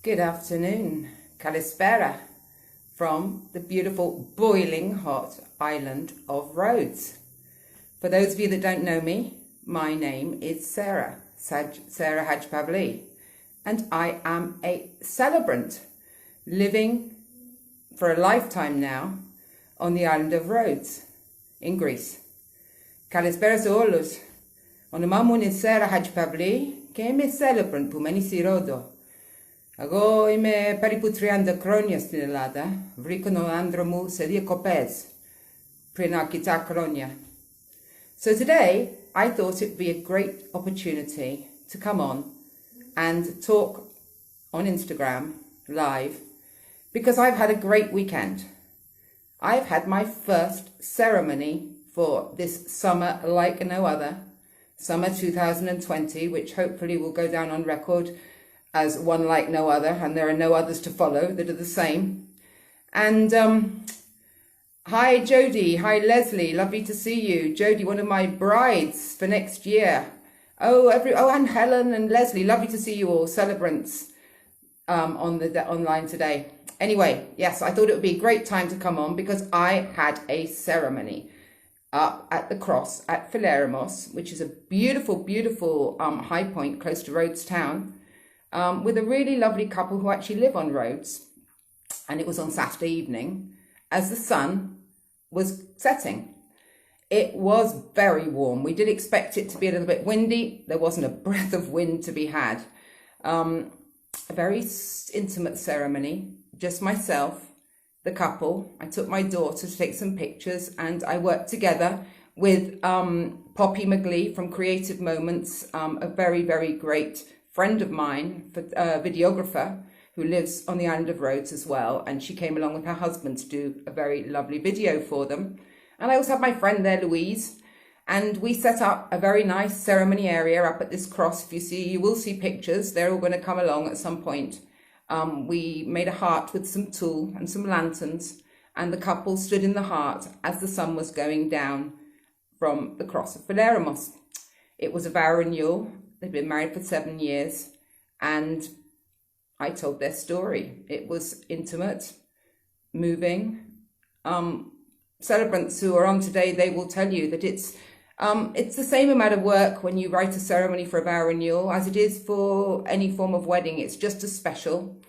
Good afternoon, Kalispera, from the beautiful boiling hot island of Rhodes. For those of you that don't know me, my name is Sarah Hatjipavlis, and I am a celebrant living for a lifetime now on the island of Rhodes in Greece. Kalispera σε όλους. Ονομά μου είναι Sarah Hatjipavlis και είμαι celebrant που μένει στη Ρόδο. Εγώ είμαι περίπου 30 χρόνια στην Ελλάδα. Βρήκα τον άντρα μου σε διακοπές πριν αρκετά χρόνια. So today I thought it would be a great opportunity to come on and talk on Instagram live because I've had a great weekend. I've had my first ceremony for this summer like no other, summer 2020, which hopefully will go down on record as one like no other, and there are no others to follow that are the same. And hi Jodie, hi Leslie, lovely to see you. Jodie, one of my brides for next year. And Helen and Leslie, lovely to see you all, celebrants online today. Anyway, yes, I thought it would be a great time to come on because I had a ceremony up at the Cross at Filerimos, which is a beautiful, beautiful high point close to Rhodes town. With a really lovely couple who actually live on Rhodes, and it was on Saturday evening as the sun was setting. It was very warm. We did expect it to be a little bit windy. There wasn't a breath of wind to be had. A very intimate ceremony, just myself, the couple. I took my daughter to take some pictures, and I worked together with Poppy McGlee from Creative Moments, a very, very great friend of mine, videographer, who lives on the island of Rhodes as well, and she came along with her husband to do a very lovely video for them. And I also have my friend there, Louise, and we set up a very nice ceremony area up at this cross. If you will see pictures. They're all going to come along at some point. We made a heart with some tulle and some lanterns, and the couple stood in the heart as the sun was going down from the Cross of Filerimos. It was a vow renewal. They'd been married for 7 years, and I told their story. It was intimate, moving. Celebrants who are on today, they will tell you that it's the same amount of work when you write a ceremony for a vow renewal as it is for any form of wedding. It's just as special.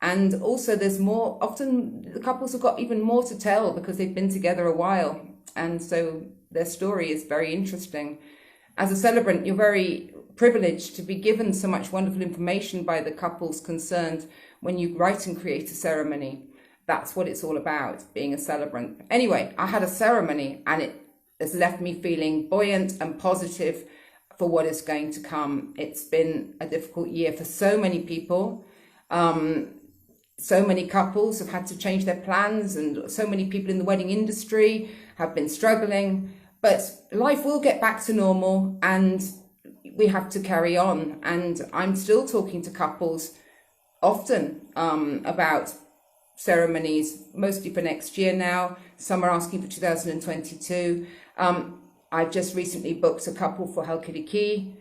And also there's more, often the couples have got even more to tell because they've been together a while. And so their story is very interesting. As a celebrant, you're very privileged to be given so much wonderful information by the couples concerned when you write and create a ceremony. That's what it's all about, being a celebrant. Anyway, I had a ceremony and it has left me feeling buoyant and positive for what is going to come. It's been a difficult year for so many people. So many couples have had to change their plans, and so many people in the wedding industry have been struggling. But life will get back to normal and we have to carry on. And I'm still talking to couples often about ceremonies, mostly for next year now. Some are asking for 2022. I've just recently booked a couple for Halkidiki,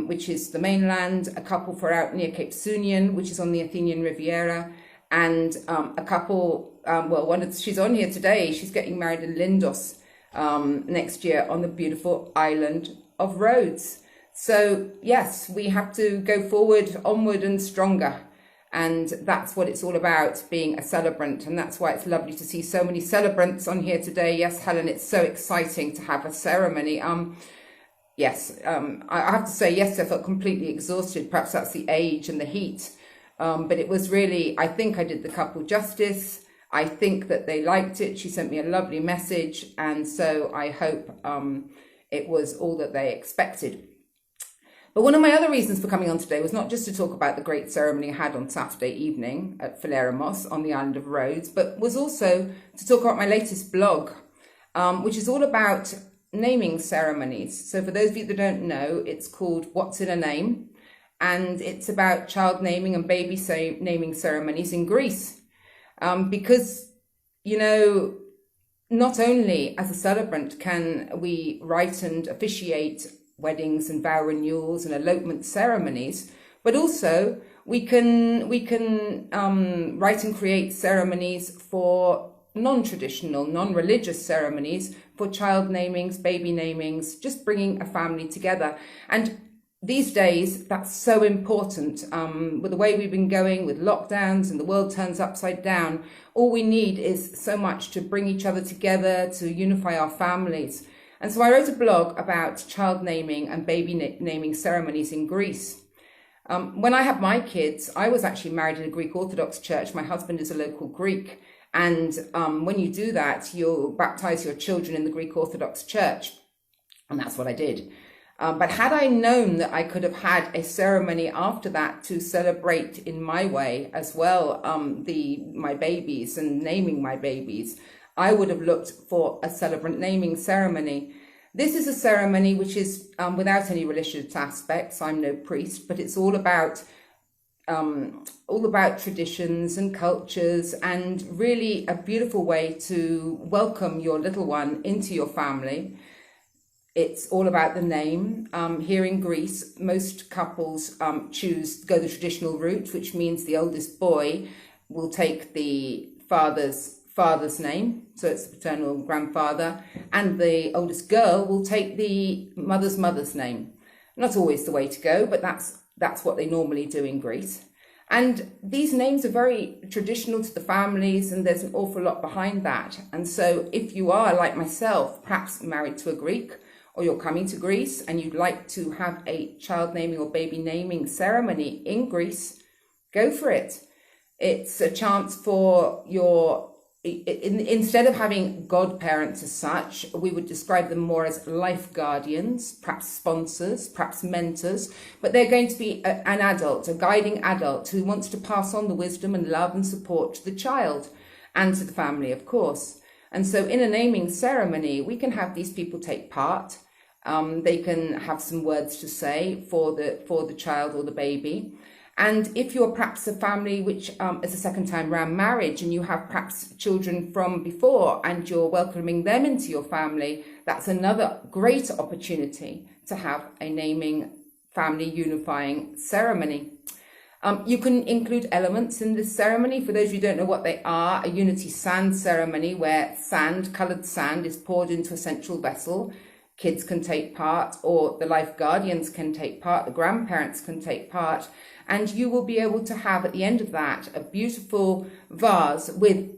which is the mainland, a couple for out near Cape Sunion, which is on the Athenian Riviera, and a couple, she's on here today, she's getting married in Lindos next year on the beautiful island of Rhodes. So yes, we have to go forward, onward and stronger. And that's what it's all about, being a celebrant. And that's why it's lovely to see so many celebrants on here today. Yes, Helen, it's so exciting to have a ceremony. I have to say, yes, I felt completely exhausted. Perhaps that's the age and the heat. But it was really, I think I did the couple justice. I think that they liked it. She sent me a lovely message. And so I hope it was all that they expected. But one of my other reasons for coming on today was not just to talk about the great ceremony I had on Saturday evening at Filerimos on the island of Rhodes, but was also to talk about my latest blog, which is all about naming ceremonies. So for those of you that don't know, it's called What's in a Name, and it's about child naming and baby naming ceremonies in Greece. Because, not only as a celebrant can we write and officiate weddings and vow renewals and elopement ceremonies, but also we can write and create ceremonies for non-traditional, non-religious ceremonies for child namings, baby namings, just bringing a family together. And these days, that's so important. With the way we've been going with lockdowns and the world turns upside down, all we need is so much to bring each other together, to unify our families. And so I wrote a blog about child naming and baby naming ceremonies in Greece. When I had my kids, I was actually married in a Greek Orthodox church. My husband is a local Greek. And when you do that, you'll baptize your children in the Greek Orthodox church. And that's what I did. But had I known that I could have had a ceremony after that to celebrate in my way as well, my babies and naming my babies, I would have looked for a celebrant naming ceremony. This is a ceremony which is without any religious aspects. I'm no priest, but it's all about traditions and cultures, and really a beautiful way to welcome your little one into your family. It's all about the name. Here in Greece, most couples go the traditional route, which means the oldest boy will take the father's name, so it's the paternal grandfather, and the oldest girl will take the mother's name. Not always the way to go, but that's what they normally do in Greece. And these names are very traditional to the families, and there's an awful lot behind that. And so if you are, like myself, perhaps married to a Greek, or you're coming to Greece and you'd like to have a child naming or baby naming ceremony in Greece, go for it. It's a chance for instead of having godparents as such, we would describe them more as life guardians, perhaps sponsors, perhaps mentors, but they're going to be an adult, a guiding adult who wants to pass on the wisdom and love and support to the child and to the family, of course. And so in a naming ceremony, we can have these people take part. They can have some words to say for the child or the baby. And if you're perhaps a family which is a second time round marriage, and you have perhaps children from before and you're welcoming them into your family, that's another great opportunity to have a naming family unifying ceremony. You can include elements in this ceremony. For those who don't know what they are, a unity sand ceremony where coloured sand is poured into a central vessel. Kids can take part, or the life guardians can take part, the grandparents can take part, and you will be able to have at the end of that a beautiful vase with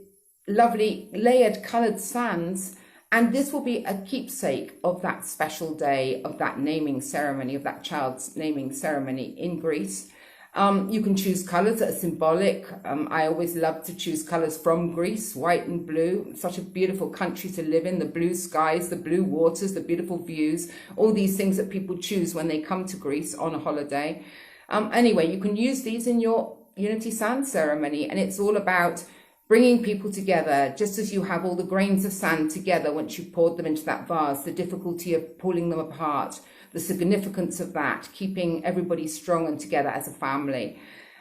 lovely layered coloured sands, and this will be a keepsake of that special day, of that naming ceremony, of that child's naming ceremony in Greece. You can choose colours that are symbolic. I always love to choose colours from Greece, white and blue. Such a beautiful country to live in, the blue skies, the blue waters, the beautiful views, all these things that people choose when they come to Greece on a holiday. Anyway, you can use these in your Unity Sand ceremony, and it's all about bringing people together, just as you have all the grains of sand together once you've poured them into that vase, the difficulty of pulling them apart, the significance of that, keeping everybody strong and together as a family.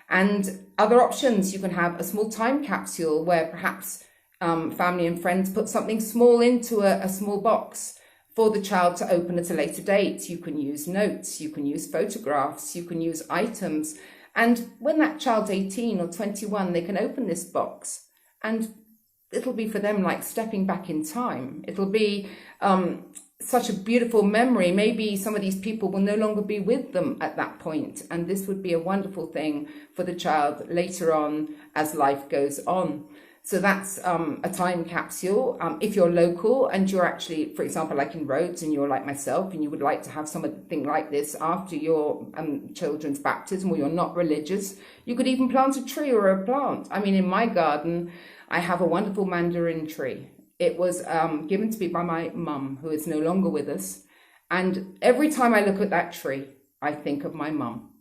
And other options, you can have a small time capsule where perhaps family and friends put something small into a small box for the child to open at a later date. You can use notes, you can use photographs, you can use items. And when that child's 18 or 21, they can open this box, and it'll be for them like stepping back in time. It'll be such a beautiful memory. Maybe some of these people will no longer be with them at that point, and this would be a wonderful thing for the child later on as life goes on. So that's a time capsule. If you're local and you're actually, for example, like in Rhodes, and you're like myself and you would like to have something like this after your children's baptism, or you're not religious, you could even plant a tree or a plant. I mean, in my garden, I have a wonderful mandarin tree. It was given to me by my mum, who is no longer with us. And every time I look at that tree, I think of my mum.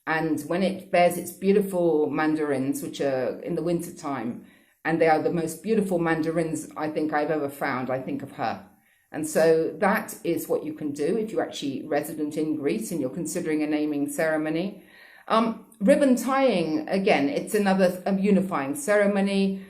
And when it bears its beautiful mandarins, which are in the winter time, and they are the most beautiful mandarins I think I've ever found, I think of her. And so that is what you can do if you're actually resident in Greece and you're considering a naming ceremony. Ribbon tying, again, it's another unifying ceremony.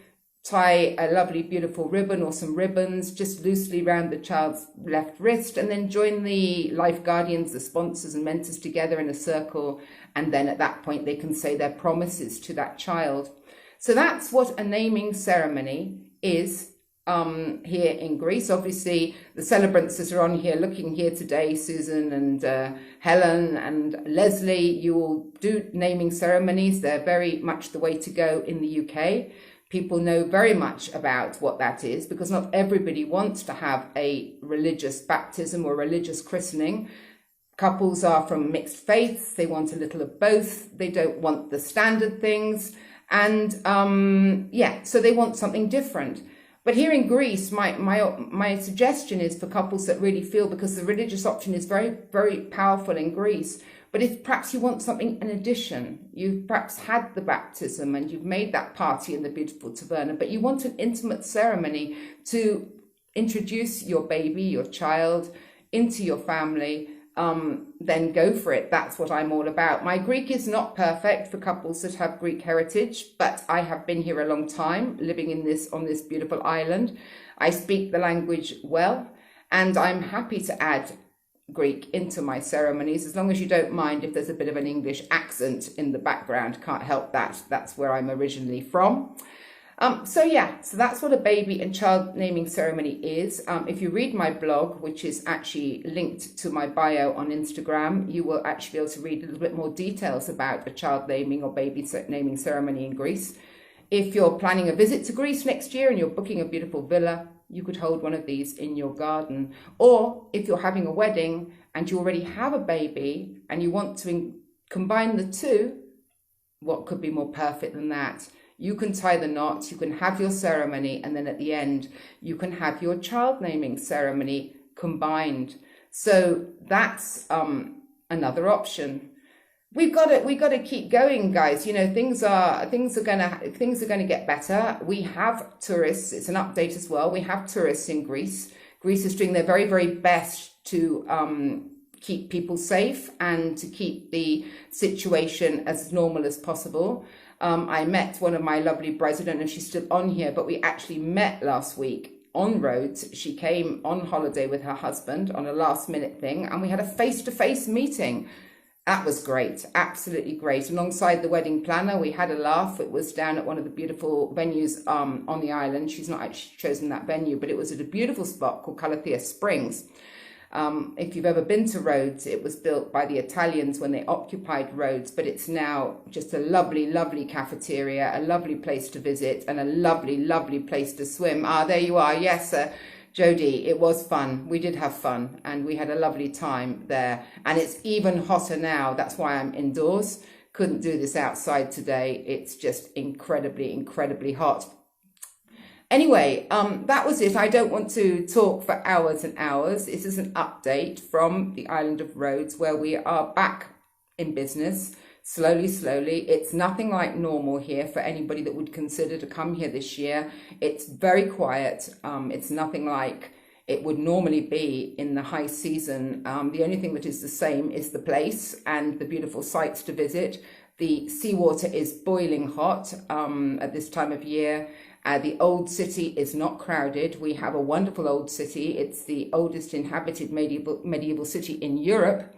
tie a lovely, beautiful ribbon or some ribbons just loosely around the child's left wrist, and then join the life guardians, the sponsors and mentors together in a circle. And then at that point, they can say their promises to that child. So that's what a naming ceremony is here in Greece. Obviously, the celebrants that are on here, looking here today, Susan and Helen and Leslie, you all do naming ceremonies. They're very much the way to go in the UK. People know very much about what that is, because not everybody wants to have a religious baptism or religious christening. Couples are from mixed faiths. They want a little of both. They don't want the standard things. And so they want something different. But here in Greece, my suggestion is for couples that really feel, because the religious option is very, very powerful in Greece, but if perhaps you want something in addition, you've perhaps had the baptism and you've made that party in the beautiful taverna, but you want an intimate ceremony to introduce your baby, your child, into your family, then go for it. That's what I'm all about. My Greek is not perfect for couples that have Greek heritage, but I have been here a long time, living on this beautiful island. I speak the language well, and I'm happy to add Greek into my ceremonies, as long as you don't mind if there's a bit of an English accent in the background. Can't help that. That's where I'm originally from. So that's what a baby and child naming ceremony is. If you read my blog, which is actually linked to my bio on Instagram, you will actually be able to read a little bit more details about a child naming or baby naming ceremony in Greece. If you're planning a visit to Greece next year and you're booking a beautiful villa, you could hold one of these in your garden. Or if you're having a wedding and you already have a baby and you want to combine the two, what could be more perfect than that? You can tie the knot, you can have your ceremony, and then at the end, you can have your child naming ceremony combined. So that's another option. We've got to keep going, guys. You know, things are gonna get better. We have tourists. It's an update as well. We have tourists in Greece. Greece is doing their very, very best to keep people safe and to keep the situation as normal as possible. I met one of my lovely brides. I don't know if she's still on here, but we actually met last week on Rhodes. She came on holiday with her husband on a last minute thing, and we had a face-to-face meeting. That was great, absolutely great. Alongside the wedding planner, we had a laugh. It was down at one of the beautiful venues on the island. She's not actually chosen that venue, but it was at a beautiful spot called Calathea Springs. If you've ever been to Rhodes, it was built by the Italians when they occupied Rhodes, but it's now just a lovely, lovely cafeteria, a lovely place to visit, and a lovely, lovely place to swim. There you are. Yes, Jodie, it was fun. We did have fun, and we had a lovely time there. And it's even hotter now. That's why I'm indoors. Couldn't do this outside today. It's just incredibly, incredibly hot. Anyway, that was it. I don't want to talk for hours and hours. This is an update from the island of Rhodes, where we are back in business, slowly. It's nothing like normal here for anybody that would consider to come here this year. It's very quiet. It's nothing like it would normally be in the high season. The only thing that is the same is the place and the beautiful sights to visit. The seawater is boiling hot at this time of year. The old city is not crowded. We have a wonderful old city. It's the oldest inhabited medieval city in Europe.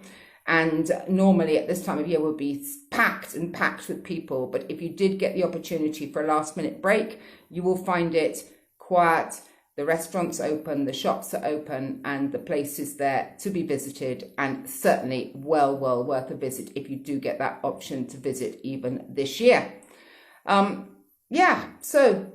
And normally at this time of year will be packed with people. But if you did get the opportunity for a last minute break, you will find it quiet. The restaurants open, the shops are open, and the place is there to be visited, and certainly well worth a visit if you do get that option to visit even this year. So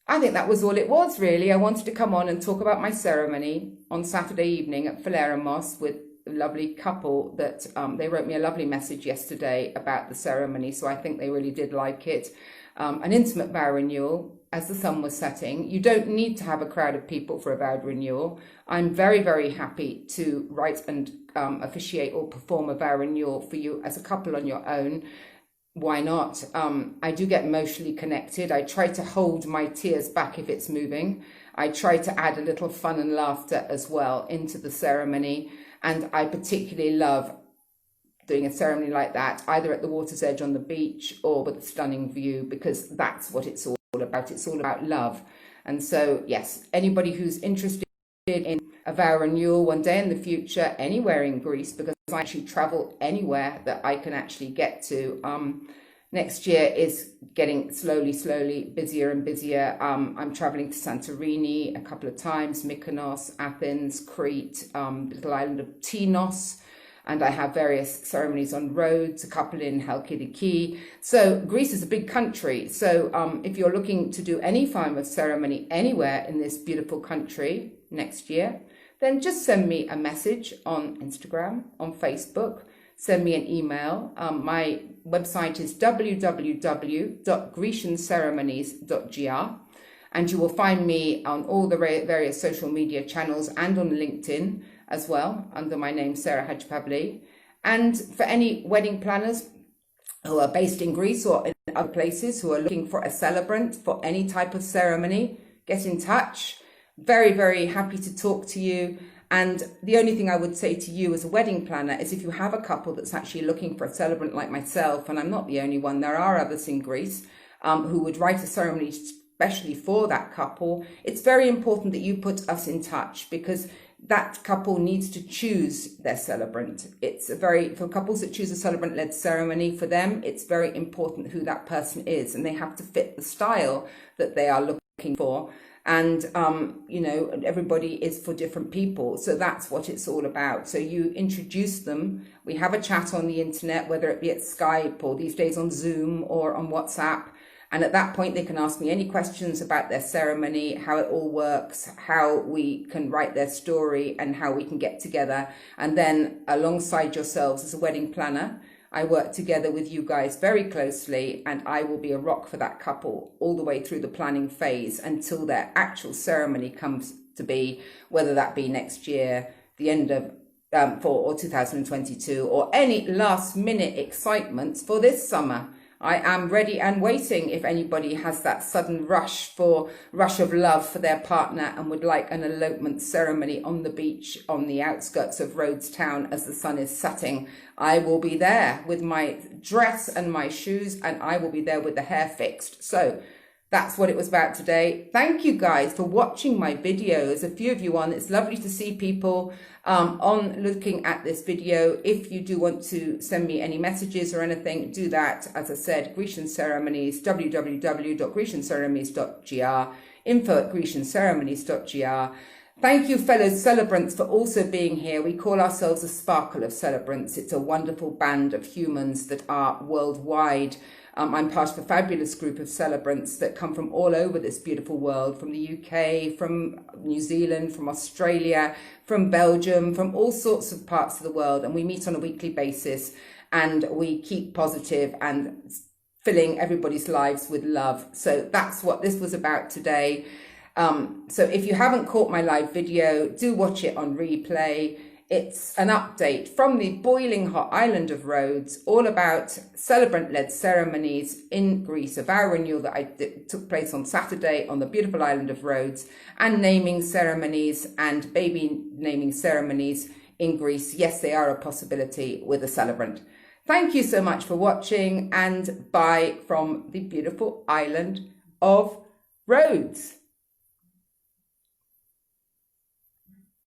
I think that was all it was, really. I wanted to come on and talk about my ceremony on Saturday evening at Filerimos with a lovely couple that they wrote me a lovely message yesterday about the ceremony, so I think they really did like it. An intimate vow renewal as the sun was setting. You don't need to have a crowd of people for a vow renewal. I'm very, very happy to write and officiate or perform a vow renewal for you as a couple on your own. Why not? I do get emotionally connected. I try to hold my tears back if it's moving. I try to add a little fun and laughter as well into the ceremony. And I particularly love doing a ceremony like that, either at the water's edge on the beach or with a stunning view, because that's what it's all about. It's all about love. And so, yes, anybody who's interested in a vow renewal one day in the future, anywhere in Greece, because I actually travel anywhere that I can actually get to. Next year is getting slowly busier and busier. I'm traveling to Santorini a couple of times, Mykonos, Athens, Crete, little island of Tinos, and I have various ceremonies on Rhodes, a couple in Halkidiki. So Greece is a big country. So if you're looking to do any form of ceremony anywhere in this beautiful country next year, then just send me a message on Instagram, on Facebook, send me an email. My website is www.grecianceremonies.gr, and you will find me on all the various social media channels and on LinkedIn as well, under my name, Sarah Hatjipavlis. And for any wedding planners who are based in Greece or in other places who are looking for a celebrant for any type of ceremony, get in touch. Very happy to talk to you. And the only thing I would say to you as a wedding planner is if you have a couple that's actually looking for a celebrant like myself, and I'm not the only one, there are others in Greece who would write a ceremony especially for that couple, it's very important that you put us in touch, because that couple needs to choose their celebrant. For couples that choose a celebrant-led ceremony, for them, it's very important who that person is, and they have to fit the style that they are looking for. And, everybody is for different people. So that's what it's all about. So you introduce them. We have a chat on the internet, whether it be at Skype or these days on Zoom or on WhatsApp. And at that point, they can ask me any questions about their ceremony, how it all works, how we can write their story, and how we can get together. And then alongside yourselves as a wedding planner, I work together with you guys very closely, and I will be a rock for that couple all the way through the planning phase until their actual ceremony comes to be, whether that be next year, the end of or 2022, or any last minute excitements for this summer. I am ready and waiting if anybody has that sudden rush of love for their partner and would like an elopement ceremony on the beach on the outskirts of Rhodes town as the sun is setting. I will be there with my dress and my shoes, and I will be there with the hair fixed. So that's what it was about today. Thank you guys for watching my videos. A few of you on. It's lovely to see people on looking at this video. If you do want to send me any messages or anything, do that. As I said, Grecian Ceremonies, www.grecianceremonies.gr, info@grecianceremonies.gr. Thank you, fellow celebrants, for also being here. We call ourselves a sparkle of celebrants. It's a wonderful band of humans that are worldwide. I'm part of a fabulous group of celebrants that come from all over this beautiful world, from the UK, from New Zealand, from Australia, from Belgium, from all sorts of parts of the world. And we meet on a weekly basis, and we keep positive and filling everybody's lives with love. So that's what this was about today. So if you haven't caught my live video, do watch it on replay. It's an update from the boiling hot island of Rhodes, all about celebrant-led ceremonies in Greece, a vow renewal that took place on Saturday on the beautiful island of Rhodes, and naming ceremonies and baby naming ceremonies in Greece. Yes, they are a possibility with a celebrant. Thank you so much for watching, and bye from the beautiful island of Rhodes.